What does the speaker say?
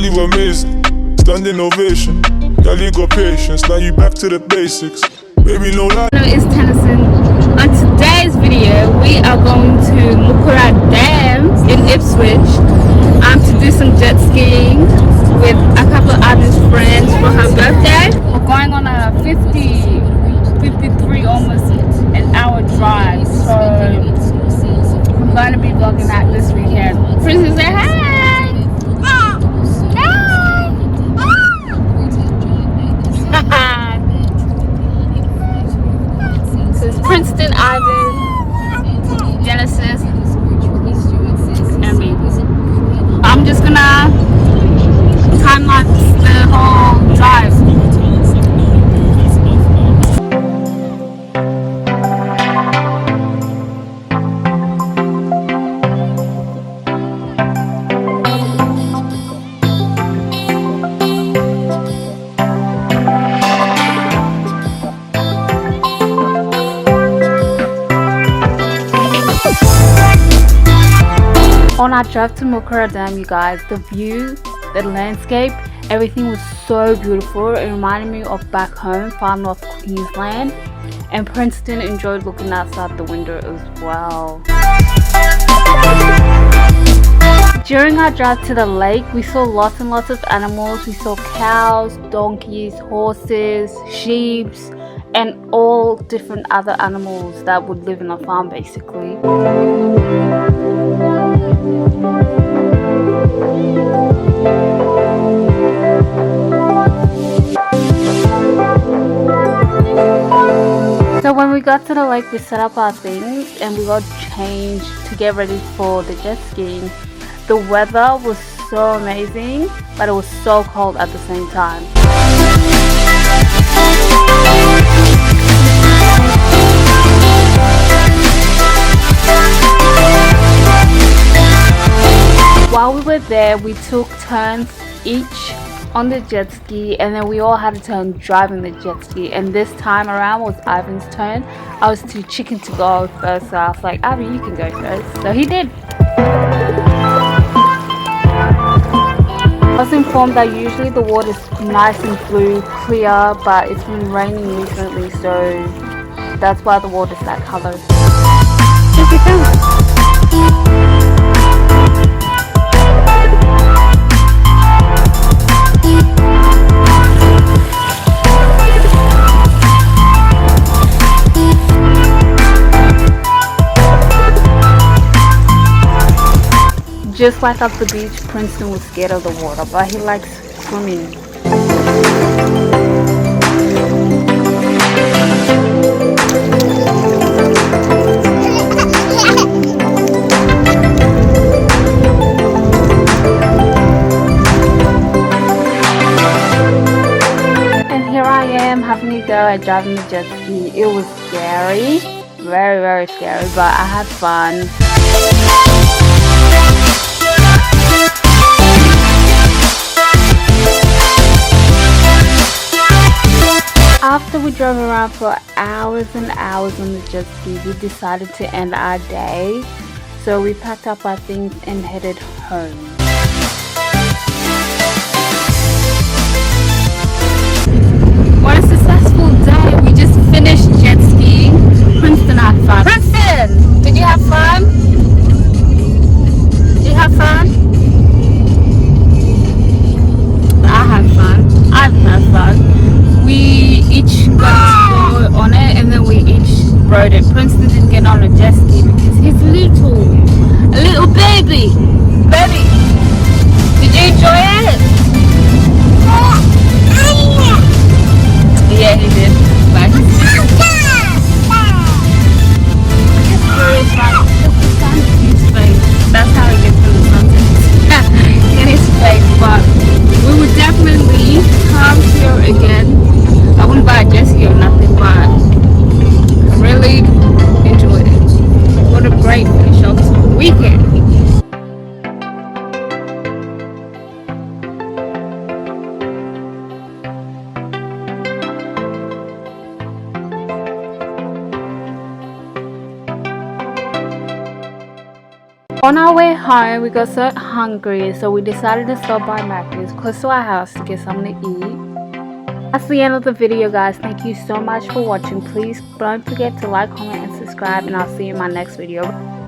you were amazing. Standing ovation. Girl, you got patience. Now you back to the basics. Baby, no lie. Hello, it's Tennyson. On today's video, we are going to Moogerah Dam in Ipswich to do some jet skiing with a couple of other friends for her birthday. We're going on a 53 almost an hour drive, so I'm going to be vlogging that this weekend. Princess, say hi! Princeton, Ivan, Genesis, and me. I'm just gonna time lapse the whole drive. On our drive to Moogerah Dam, you guys, the view, the landscape, everything was so beautiful. It reminded me of back home, far north Queensland, and Princeton. Enjoyed looking outside the window as well. During our drive to the lake, we saw lots and lots of animals. We saw cows, donkeys, horses, sheep, and all different other animals that would live in a farm basically. So when we got to the lake, we set up our things and we got changed to get ready for the jet skiing. The weather was so amazing, but it was so cold at the same time. While we were there, we took turns each on the jet ski, and then we all had a turn driving the jet ski. And this time around was Ivan's turn. I was too chicken to go first, so I was like, Ivan, you can go first. So he did. I was informed that usually the water is nice and blue, clear, but it's been raining recently, so that's why the water's that color. Here we go. Just like at the beach, Princeton was scared of the water, but he likes swimming. And here I am having a go at driving the jet ski. It was scary, very, very scary, but I had fun. After we drove around for hours and hours on the jet ski, we decided to end our day. So we packed up our things and headed home. What a successful day. We just finished jet skiing. Princeton had fun. Princeton! Did you have fun? Did you have fun? I had fun. I've had fun. We each got to go on it, and then we each rode it. Princeton didn't get on a jet ski because he's little. A little baby. Baby. Did you enjoy it? Yeah, he did. But he's very fun. way home, we got so hungry, so we decided to stop by Mac's close to our house to get something to eat. That's the end of the video, guys. Thank you so much for watching. Please don't forget to like, comment, and subscribe, and I'll see you in my next video.